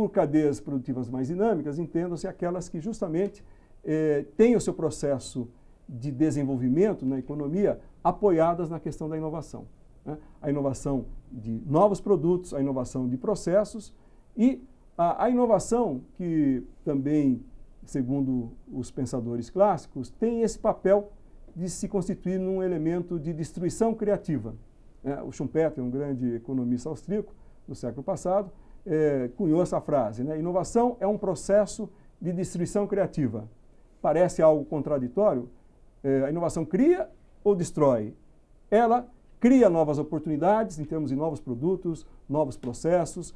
por cadeias produtivas mais dinâmicas, entendam-se aquelas que justamente têm o seu processo de desenvolvimento na economia apoiadas na questão da inovação. Né? A inovação de novos produtos, a inovação de processos e a inovação que também, segundo os pensadores clássicos, tem esse papel de se constituir num elemento de destruição criativa. O Schumpeter, um grande economista austríaco do século passado, cunhou essa frase, né? Inovação é um processo de destruição criativa. Parece algo contraditório? A inovação cria ou destrói? Ela cria novas oportunidades em termos de novos produtos, novos processos,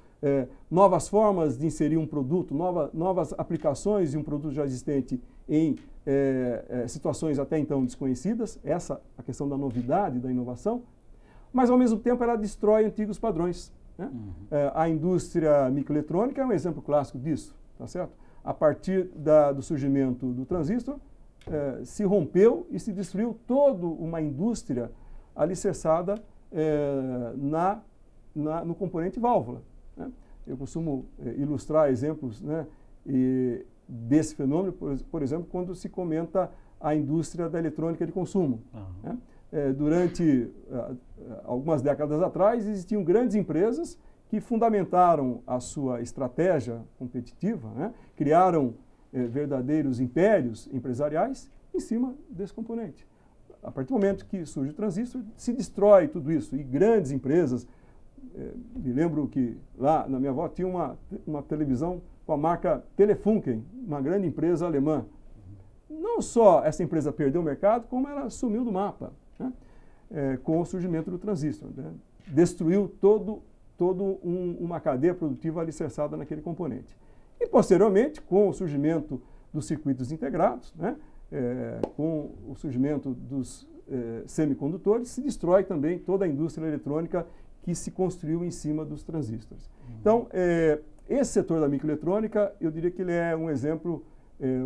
novas formas de inserir um produto, novas aplicações de um produto já existente em situações até então desconhecidas, essa a questão da novidade, da inovação, mas ao mesmo tempo ela destrói antigos padrões. Né? A indústria microeletrônica é um exemplo clássico disso, tá certo? A partir do surgimento do transistor, se rompeu e se destruiu toda uma indústria alicerçada no componente válvula. Né? Eu costumo ilustrar exemplos, né, desse fenômeno, por exemplo, quando se comenta a indústria da eletrônica de consumo. Né? Durante algumas décadas atrás, existiam grandes empresas que fundamentaram a sua estratégia competitiva, né? Criaram verdadeiros impérios empresariais em cima desse componente. A partir do momento que surge o transistor, se destrói tudo isso. E grandes empresas, me lembro que lá na minha avó tinha uma televisão com a marca Telefunken, uma grande empresa alemã. Não só essa empresa perdeu o mercado, como ela sumiu do mapa, né? Com o surgimento do transistor. Né? Destruiu uma cadeia produtiva alicerçada naquele componente. E, posteriormente, com o surgimento dos circuitos integrados, né? Com o surgimento dos semicondutores, se destrói também toda a indústria eletrônica que se construiu em cima dos transistores. Então, esse setor da microeletrônica, eu diria que ele é um exemplo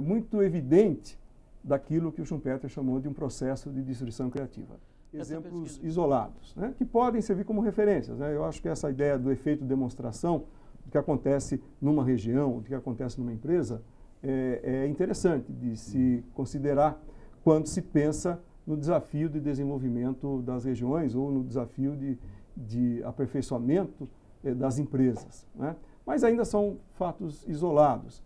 muito evidente daquilo que o Schumpeter chamou de um processo de destruição criativa. Exemplos isolados, né, que podem servir como referências. Né? Eu acho que essa ideia do efeito demonstração, do que acontece numa região, do que acontece numa empresa, é interessante de se considerar quando se pensa no desafio de desenvolvimento das regiões ou no desafio de aperfeiçoamento das empresas. Né? Mas ainda são fatos isolados.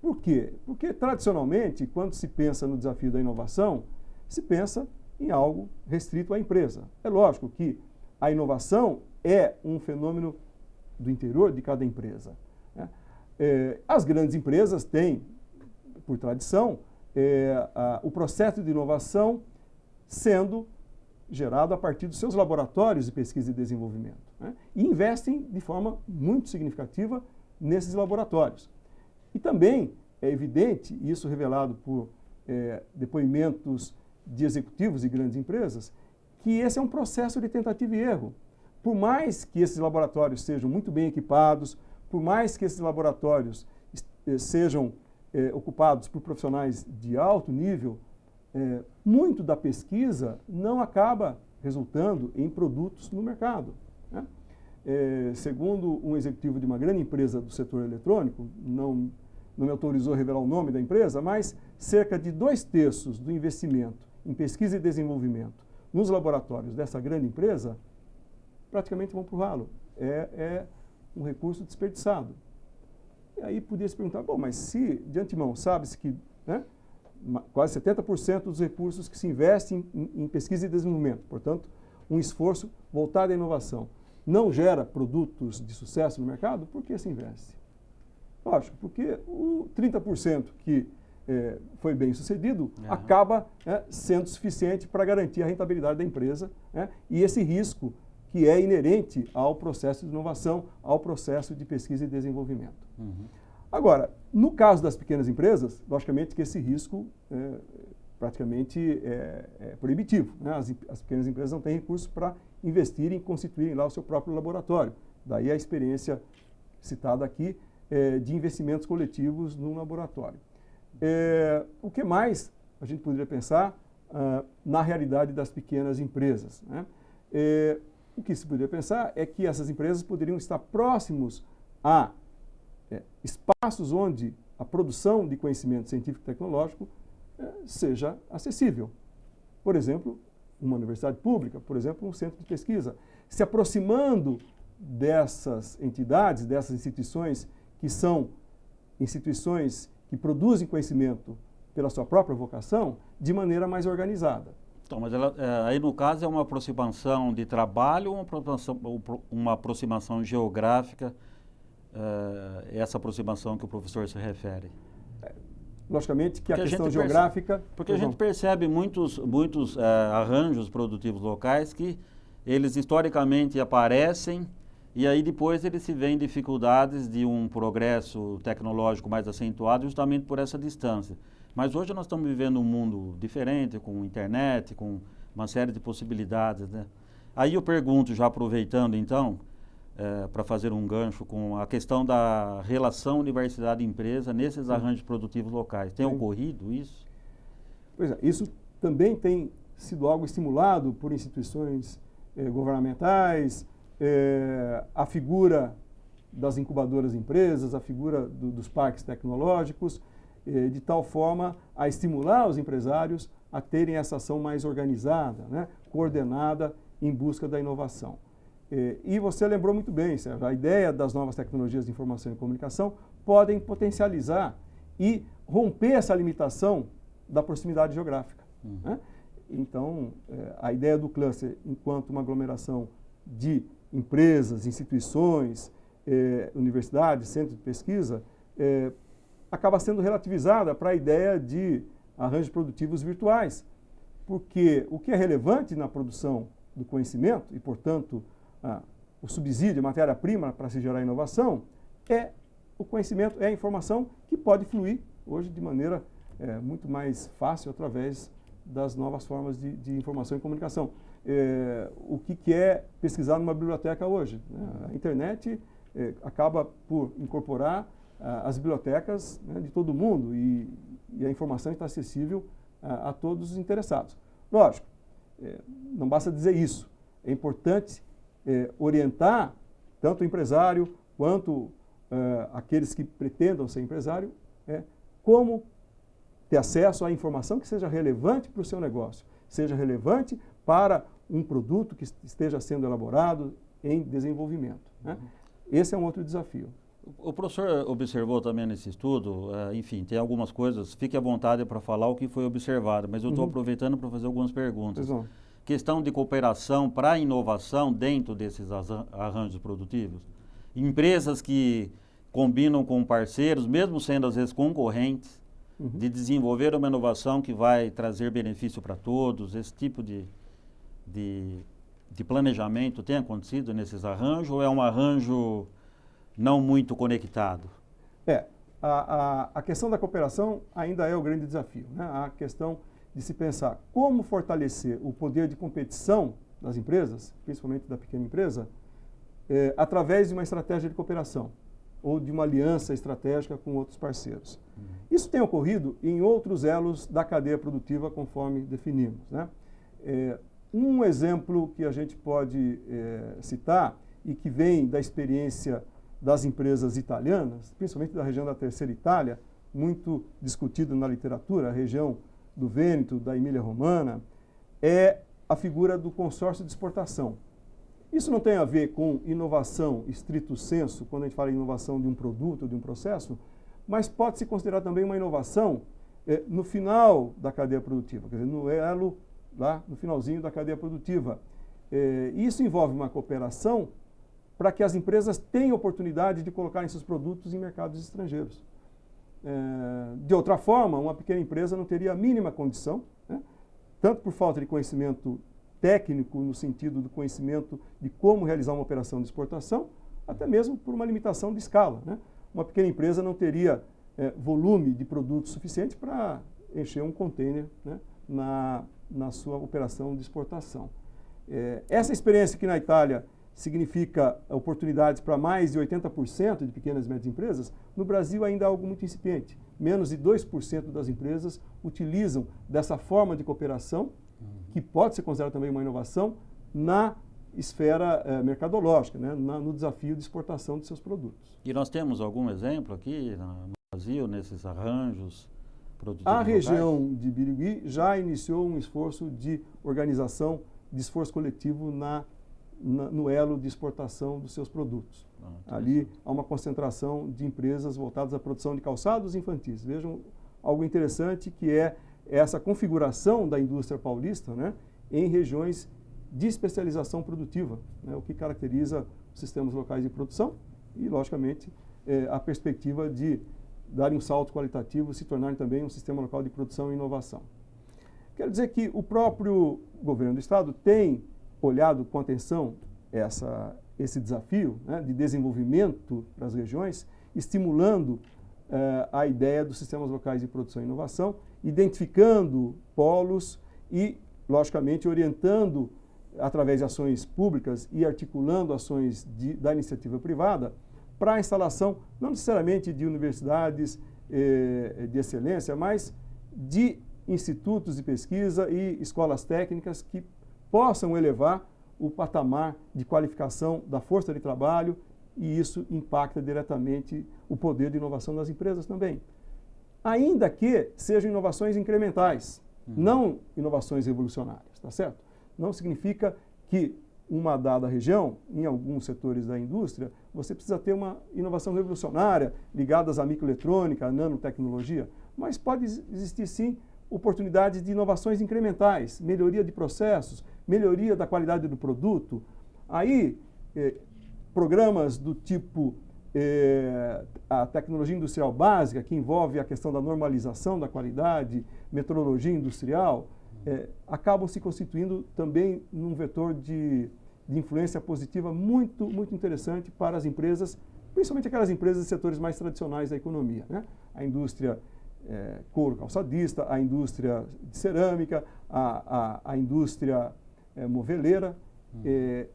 Por quê? Porque, tradicionalmente, quando se pensa no desafio da inovação, se pensa em algo restrito à empresa. É lógico que a inovação é um fenômeno do interior de cada empresa. Né? As grandes empresas têm, por tradição, o processo de inovação sendo gerado a partir dos seus laboratórios de pesquisa e desenvolvimento. Né? E investem de forma muito significativa nesses laboratórios. E também é evidente, isso revelado por depoimentos de executivos de grandes empresas, que esse é um processo de tentativa e erro. Por mais que esses laboratórios sejam muito bem equipados, por mais que esses laboratórios sejam ocupados por profissionais de alto nível, muito da pesquisa não acaba resultando em produtos no mercado. Né? Segundo um executivo de uma grande empresa do setor eletrônico, não me autorizou a revelar o nome da empresa, mas cerca de 2/3 do investimento em pesquisa e desenvolvimento nos laboratórios dessa grande empresa praticamente vão para o ralo. É um recurso desperdiçado. E aí podia se perguntar, bom, mas se de antemão sabe-se que, né, quase 70% dos recursos que se investem em pesquisa e desenvolvimento, portanto, um esforço voltado à inovação, não gera produtos de sucesso no mercado, por que se investe? Lógico, porque o 30% que foi bem sucedido acaba sendo suficiente para garantir a rentabilidade da empresa, né, e esse risco que é inerente ao processo de inovação, ao processo de pesquisa e desenvolvimento. Agora, no caso das pequenas empresas, logicamente que esse risco praticamente é proibitivo. Né? As pequenas empresas não têm recursos para investirem e constituírem lá o seu próprio laboratório. Daí a experiência citada aqui de investimentos coletivos num laboratório. O que mais a gente poderia pensar na realidade das pequenas empresas? Né? o que se poderia pensar é que essas empresas poderiam estar próximos a espaços onde a produção de conhecimento científico e tecnológico seja acessível. Por exemplo, uma universidade pública, por exemplo, um centro de pesquisa. Se aproximando dessas entidades, dessas instituições que são instituições que produzem conhecimento pela sua própria vocação, de maneira mais organizada. Então, mas aí no caso é uma aproximação de trabalho ou uma aproximação geográfica, essa aproximação que o professor se refere? Logicamente que a questão geográfica... Porque a gente percebe muitos arranjos produtivos locais que eles historicamente aparecem e aí depois eles se veem dificuldades de um progresso tecnológico mais acentuado justamente por essa distância. Mas hoje nós estamos vivendo um mundo diferente, com internet, com uma série de possibilidades, né? Aí eu pergunto, já aproveitando então, para fazer um gancho com a questão da relação universidade-empresa nesses arranjos produtivos locais. Tem ocorrido isso? Pois é, isso também tem sido algo estimulado por instituições governamentais, a figura das incubadoras de empresas, a figura dos parques tecnológicos, de tal forma a estimular os empresários a terem essa ação mais organizada, né, coordenada em busca da inovação. E você lembrou muito bem, Sérgio, a ideia das novas tecnologias de informação e comunicação podem potencializar e romper essa limitação da proximidade geográfica. Né? Então, a ideia do cluster enquanto uma aglomeração de empresas, instituições, universidades, centros de pesquisa, acaba sendo relativizada para a ideia de arranjos produtivos virtuais, porque o que é relevante na produção do conhecimento e, portanto, o subsídio, a matéria-prima para se gerar inovação, é o conhecimento, é a informação que pode fluir hoje de maneira muito mais fácil através das novas formas de informação e comunicação. O que é pesquisar numa biblioteca hoje? A internet acaba por incorporar as bibliotecas, né, de todo mundo e a informação está acessível a todos os interessados. Lógico, não basta dizer isso. É importante orientar tanto o empresário quanto aqueles que pretendam ser empresário como ter acesso à informação que seja relevante para o seu negócio, seja relevante para um produto que esteja sendo elaborado em desenvolvimento. Né? Esse é um outro desafio. O professor observou também nesse estudo, enfim, tem algumas coisas, fique à vontade para falar o que foi observado, mas eu estou aproveitando para fazer algumas perguntas. Questão de cooperação para a inovação dentro desses arranjos produtivos. Empresas que combinam com parceiros, mesmo sendo às vezes concorrentes, de desenvolver uma inovação que vai trazer benefício para todos, esse tipo de planejamento tem acontecido nesses arranjos ou é um arranjo não muito conectado? A questão da cooperação ainda é o grande desafio, né? A questão de se pensar como fortalecer o poder de competição das empresas, principalmente da pequena empresa, através de uma estratégia de cooperação ou de uma aliança estratégica com outros parceiros. Isso tem ocorrido em outros elos da cadeia produtiva, conforme definimos, né? Um exemplo que a gente pode citar e que vem da experiência das empresas italianas, principalmente da região da Terceira Itália, muito discutido na literatura, a região do Vêneto, da Emília-Romana, é a figura do consórcio de exportação. Isso não tem a ver com inovação estrito sensu, quando a gente fala em inovação de um produto ou de um processo, mas pode se considerar também uma inovação no final da cadeia produtiva, quer dizer, no elo, lá no finalzinho da cadeia produtiva. Isso envolve uma cooperação para que as empresas tenham oportunidade de colocarem seus produtos em mercados estrangeiros. De outra forma, uma pequena empresa não teria a mínima condição, né, tanto por falta de conhecimento técnico, no sentido do conhecimento de como realizar uma operação de exportação, até mesmo por uma limitação de escala, né? Uma pequena empresa não teria volume de produtos suficiente para encher um container, né, na sua operação de exportação. Essa experiência que na Itália significa oportunidades para mais de 80% de pequenas e médias empresas, no Brasil ainda é algo muito incipiente. Menos de 2% das empresas utilizam dessa forma de cooperação, que pode ser considerada também uma inovação, na esfera mercadológica, né, no desafio de exportação de seus produtos. E nós temos algum exemplo aqui no Brasil, nesses arranjos produtivos A locais? região de Birigui já iniciou um esforço de organização, de esforço coletivo no elo de exportação dos seus produtos. Ali há uma concentração de empresas voltadas à produção de calçados infantis. Vejam algo interessante, que é essa configuração da indústria paulista, né, em regiões de especialização produtiva, né, o que caracteriza os sistemas locais de produção e, logicamente, a perspectiva de darem um salto qualitativo, se tornarem também um sistema local de produção e inovação. Quero dizer que o próprio governo do Estado tem olhado com atenção esse desafio, né, de desenvolvimento das regiões, estimulando a ideia dos sistemas locais de produção e inovação, identificando polos e, logicamente, orientando através de ações públicas e articulando ações da iniciativa privada para a instalação, não necessariamente de universidades de excelência, mas de institutos de pesquisa e escolas técnicas que possam elevar o patamar de qualificação da força de trabalho, e isso impacta diretamente o poder de inovação das empresas também. Ainda que sejam inovações incrementais, não inovações revolucionárias, tá certo? Não significa que uma dada região, em alguns setores da indústria, você precisa ter uma inovação revolucionária ligadas à microeletrônica, à nanotecnologia, mas pode existir sim oportunidades de inovações incrementais, melhoria de processos, melhoria da qualidade do produto. Aí, programas do tipo a tecnologia industrial básica, que envolve a questão da normalização da qualidade, metrologia industrial, acabam se constituindo também num vetor de influência positiva muito, muito interessante para as empresas, principalmente aquelas empresas de setores mais tradicionais da economia, né? A indústria couro calçadista, a indústria de cerâmica, a indústria moveleira.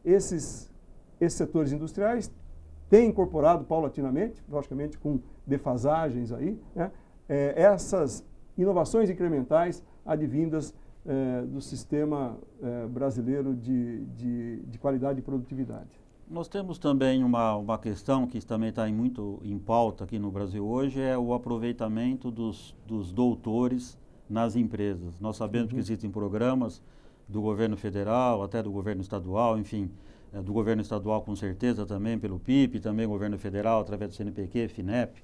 Esses setores industriais têm incorporado paulatinamente, logicamente com defasagens aí, né, essas inovações incrementais advindas do sistema brasileiro de qualidade e produtividade. Nós temos também uma questão que também está muito em pauta aqui no Brasil hoje, é o aproveitamento dos doutores nas empresas. Nós sabemos que existem programas do governo federal, até do governo estadual, enfim, do governo estadual com certeza também, pelo PIP, também governo federal, através do CNPq, FINEP,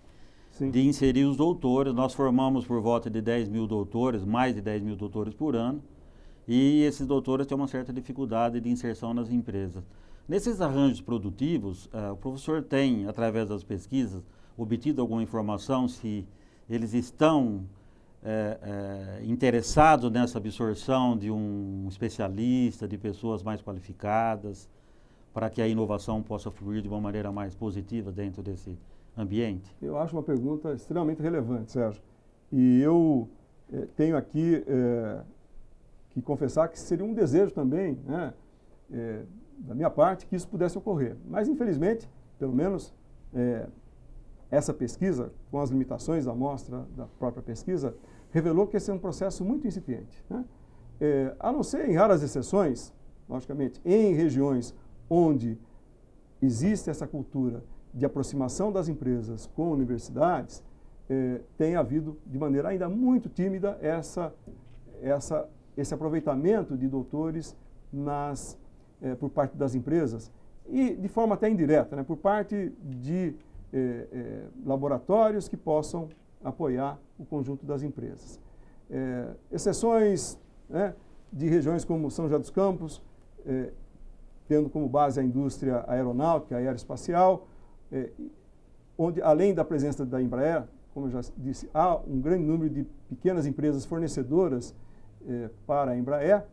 sim, de inserir os doutores. Nós formamos por volta de 10 mil doutores, mais de 10 mil doutores por ano, e esses doutores têm uma certa dificuldade de inserção nas empresas. Nesses arranjos produtivos, o professor tem, através das pesquisas, obtido alguma informação se eles estão interessados nessa absorção de um especialista, de pessoas mais qualificadas, para que a inovação possa fluir de uma maneira mais positiva dentro desse ambiente? Eu acho uma pergunta extremamente relevante, Sérgio. E eu tenho aqui que confessar que seria um desejo também, né, da minha parte, que isso pudesse ocorrer. Mas, infelizmente, pelo menos essa pesquisa, com as limitações da amostra da própria pesquisa, revelou que esse é um processo muito incipiente, né? A não ser em raras exceções, logicamente, em regiões onde existe essa cultura de aproximação das empresas com universidades, tem havido, de maneira ainda muito tímida, esse aproveitamento de doutores por parte das empresas e de forma até indireta, né, por parte de laboratórios que possam apoiar o conjunto das empresas. Exceções, né, de regiões como São José dos Campos, tendo como base a indústria aeronáutica, aeroespacial, onde, além da presença da Embraer, como eu já disse, há um grande número de pequenas empresas fornecedoras para a Embraer,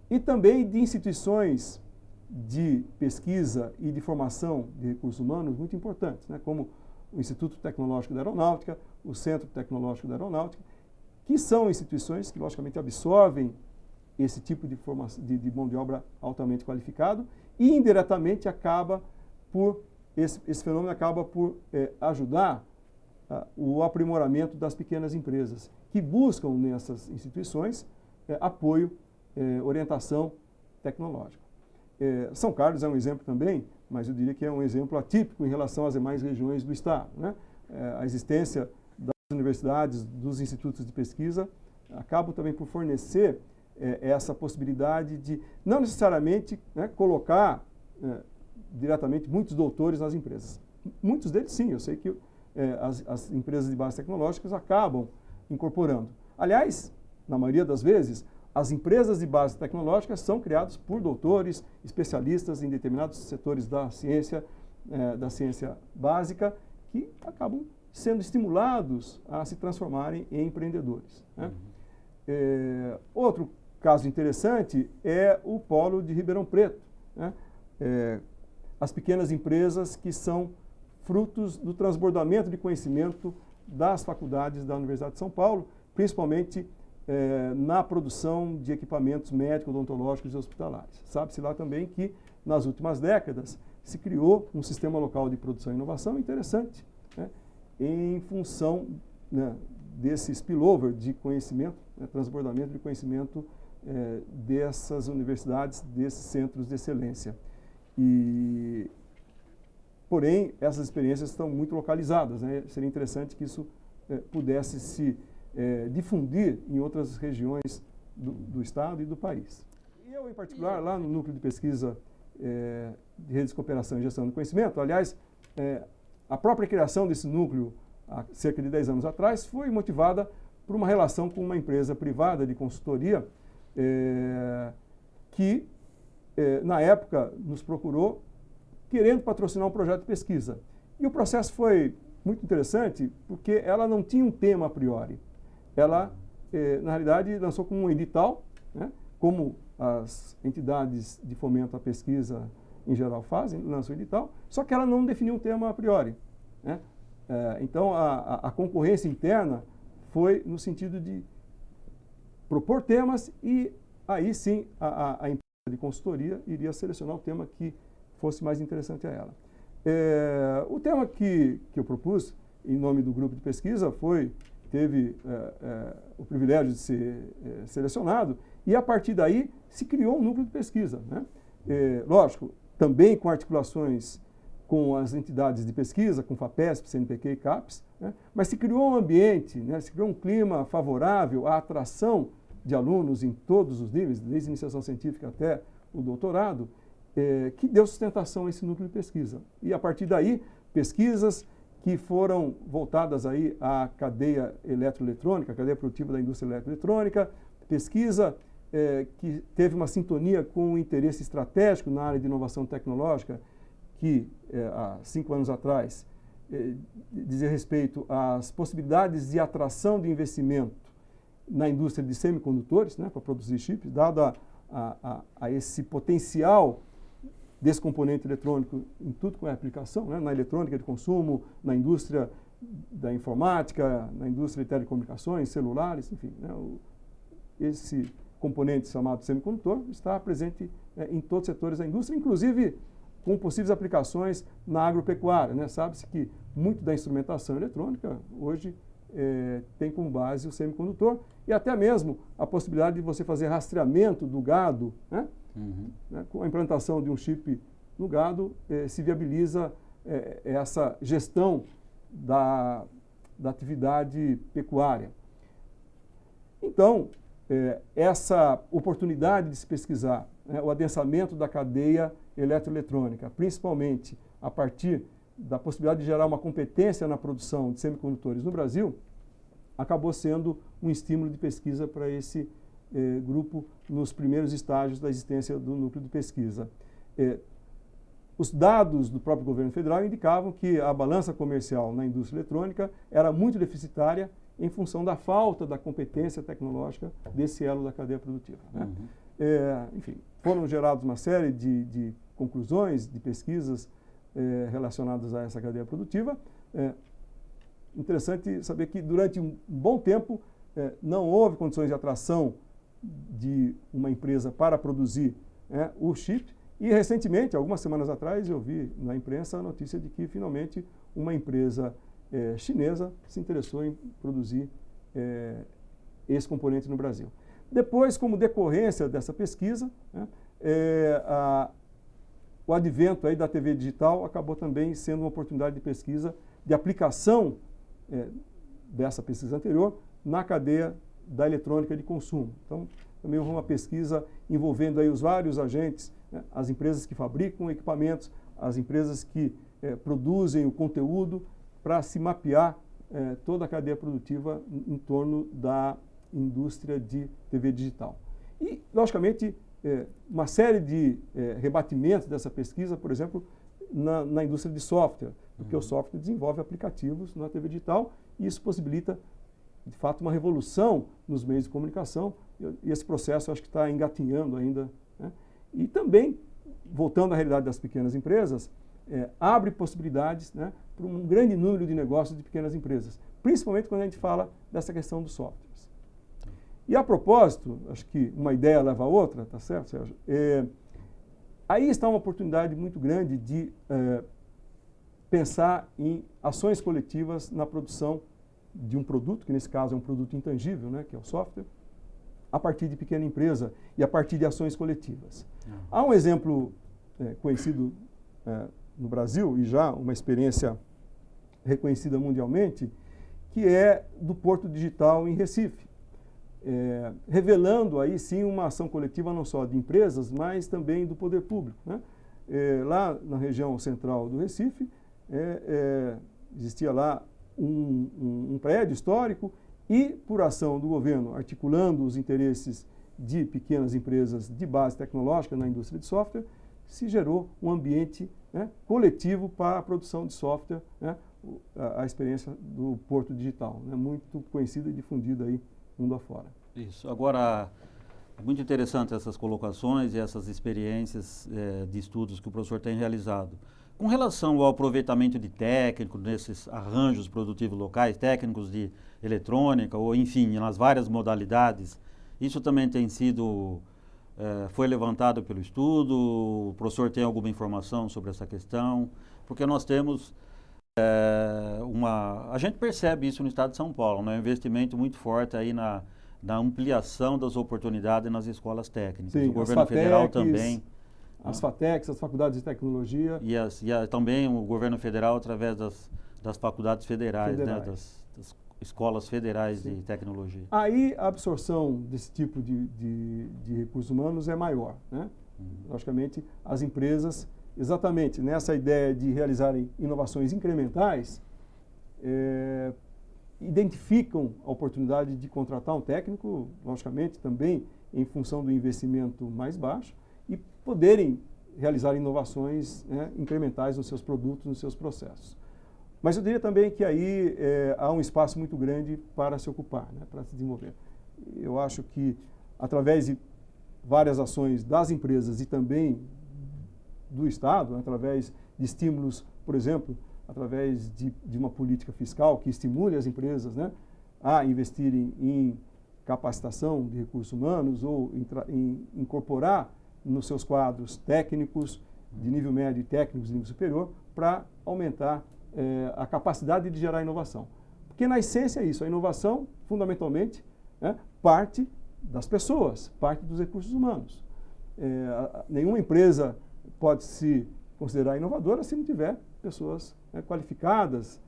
e também de instituições de pesquisa e de formação de recursos humanos muito importantes, né, como o Instituto Tecnológico da Aeronáutica, o Centro Tecnológico da Aeronáutica, que são instituições que, logicamente, absorvem esse tipo de mão de obra altamente qualificado e, indiretamente, esse fenômeno acaba por ajudar o aprimoramento das pequenas empresas, que buscam nessas instituições apoio, orientação tecnológica. São Carlos é um exemplo também, mas eu diria que é um exemplo atípico em relação às demais regiões do estado, né? A existência das universidades, dos institutos de pesquisa, acabam também por fornecer essa possibilidade de, não necessariamente, né, colocar diretamente muitos doutores nas empresas. Muitos deles, sim, eu sei que as empresas de base tecnológicas acabam incorporando. Aliás, na maioria das vezes, as empresas de base tecnológica são criadas por doutores, especialistas em determinados setores da ciência básica, que acabam sendo estimulados a se transformarem em empreendedores, né? Outro caso interessante é o polo de Ribeirão Preto, né? As pequenas empresas que são frutos do transbordamento de conhecimento das faculdades da Universidade de São Paulo, principalmente na produção de equipamentos médicos, odontológicos e hospitalares. Sabe-se lá também que, nas últimas décadas, se criou um sistema local de produção e inovação interessante, né, em função, né, desse spillover de conhecimento, né, transbordamento de conhecimento dessas universidades, desses centros de excelência. Porém, essas experiências estão muito localizadas, né? Seria interessante que isso pudesse se difundir em outras regiões do estado e do país. E eu, em particular, lá no Núcleo de Pesquisa de Redes de Cooperação e Gestão do Conhecimento, aliás, a própria criação desse núcleo, há cerca de 10 anos atrás, foi motivada por uma relação com uma empresa privada de consultoria que, na época, nos procurou querendo patrocinar um projeto de pesquisa. E o processo foi muito interessante porque ela não tinha um tema a priori. Ela, na realidade, lançou como um edital, né, como as entidades de fomento à pesquisa em geral fazem, lançam um edital, só que ela não definiu um tema a priori, né? Então, a concorrência interna foi no sentido de propor temas e aí sim a empresa de consultoria iria selecionar o tema que fosse mais interessante a ela. O tema que eu propus, em nome do grupo de pesquisa, teve o privilégio de ser selecionado, e a partir daí se criou um núcleo de pesquisa, né? Lógico, também com articulações com as entidades de pesquisa, com FAPESP, CNPq e CAPES, né? Mas se criou um ambiente, né? Se criou um clima favorável à atração de alunos em todos os níveis, desde a iniciação científica até o doutorado, que deu sustentação a esse núcleo de pesquisa. E a partir daí, pesquisas que foram voltadas aí à cadeia eletroeletrônica, à cadeia produtiva da indústria eletroeletrônica, pesquisa que teve uma sintonia com o interesse estratégico na área de inovação tecnológica, que há 5 anos atrás dizia respeito às possibilidades de atração de investimento na indústria de semicondutores, né, para produzir chips, dado a esse potencial desse componente eletrônico em tudo com a aplicação, né, na eletrônica de consumo, na indústria da informática, na indústria de telecomunicações, celulares, enfim, né, esse componente chamado semicondutor está presente em todos os setores da indústria, inclusive com possíveis aplicações na agropecuária, né? Sabe-se que muito da instrumentação eletrônica hoje tem como base o semicondutor e até mesmo a possibilidade de você fazer rastreamento do gado, né? Uhum. Né? Com a implantação de um chip no gado, se viabiliza essa gestão da atividade pecuária. Então, essa oportunidade de se pesquisar, né, o adensamento da cadeia eletroeletrônica, principalmente a partir da possibilidade de gerar uma competência na produção de semicondutores no Brasil, acabou sendo um estímulo de pesquisa para esse grupo nos primeiros estágios da existência do núcleo de pesquisa. Os dados do próprio governo federal indicavam que a balança comercial na indústria eletrônica era muito deficitária em função da falta da competência tecnológica desse elo da cadeia produtiva, né? Uhum. Enfim, foram geradas uma série de conclusões, de pesquisas relacionadas a essa cadeia produtiva. Interessante saber que durante um bom tempo não houve condições de atração de uma empresa para produzir o chip e recentemente, algumas semanas atrás, eu vi na imprensa a notícia de que finalmente uma empresa chinesa se interessou em produzir esse componente no Brasil. Depois, como decorrência dessa pesquisa, né, o advento aí da TV digital acabou também sendo uma oportunidade de pesquisa, de aplicação dessa pesquisa anterior na cadeia da eletrônica de consumo. Então, também houve uma pesquisa envolvendo aí os vários agentes, né, as empresas que fabricam equipamentos, as empresas que produzem o conteúdo, para se mapear toda a cadeia produtiva em torno da indústria de TV digital. E, logicamente, uma série de rebatimentos dessa pesquisa, por exemplo, na indústria de software, porque o software desenvolve aplicativos na TV digital e isso possibilita, de fato, uma revolução nos meios de comunicação e esse processo acho que está engatinhando ainda, né? E também, voltando à realidade das pequenas empresas, abre possibilidades, né, para um grande número de negócios de pequenas empresas, principalmente quando a gente fala dessa questão dos softwares. E a propósito, acho que uma ideia leva a outra, tá certo, Sérgio? Aí está uma oportunidade muito grande de pensar em ações coletivas na produção de um produto, que nesse caso é um produto intangível, né, que é o software, a partir de pequena empresa e a partir de ações coletivas. Há um exemplo conhecido no Brasil e já uma experiência reconhecida mundialmente, que é do Porto Digital em Recife, revelando aí sim uma ação coletiva não só de empresas, mas também do poder público, né? Lá na região central do Recife, existia lá um prédio histórico e, por ação do governo, articulando os interesses de pequenas empresas de base tecnológica na indústria de software, se gerou um ambiente, né, coletivo para a produção de software, né, a experiência do Porto Digital, né, muito conhecida e difundida aí mundo afora. Isso. Agora, é muito interessante essas colocações e essas experiências de estudos que o professor tem realizado. Com relação ao aproveitamento de técnicos nesses arranjos produtivos locais, técnicos de eletrônica ou, enfim, nas várias modalidades, isso também tem sido, foi levantado pelo estudo? O professor tem alguma informação sobre essa questão? Porque nós temos a gente percebe isso no estado de São Paulo, né? Um investimento muito forte aí na ampliação das oportunidades nas escolas técnicas. Sim, o governo federal também. As FATECs, as faculdades de tecnologia. E também o governo federal através das faculdades federais. Né? Das escolas federais de tecnologia. Aí a absorção desse tipo de recursos humanos é maior, né? Logicamente, as empresas, exatamente nessa ideia de realizarem inovações incrementais, identificam a oportunidade de contratar um técnico, logicamente também em função do investimento mais baixo, e poderem realizar inovações, né, incrementais nos seus produtos, nos seus processos. Mas eu diria também que aí há um espaço muito grande para se ocupar, né, para se desenvolver. Eu acho que através de várias ações das empresas e também do Estado, através de estímulos, por exemplo, através de uma política fiscal que estimule as empresas, né, a investirem em capacitação de recursos humanos ou em incorporar nos seus quadros técnicos de nível médio e técnicos de nível superior para aumentar a capacidade de gerar inovação. Porque na essência é isso, a inovação fundamentalmente parte das pessoas, parte dos recursos humanos. Nenhuma empresa pode se considerar inovadora se não tiver pessoas qualificadas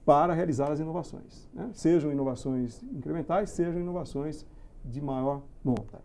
para realizar as inovações, né? Sejam inovações incrementais, sejam inovações de maior monta.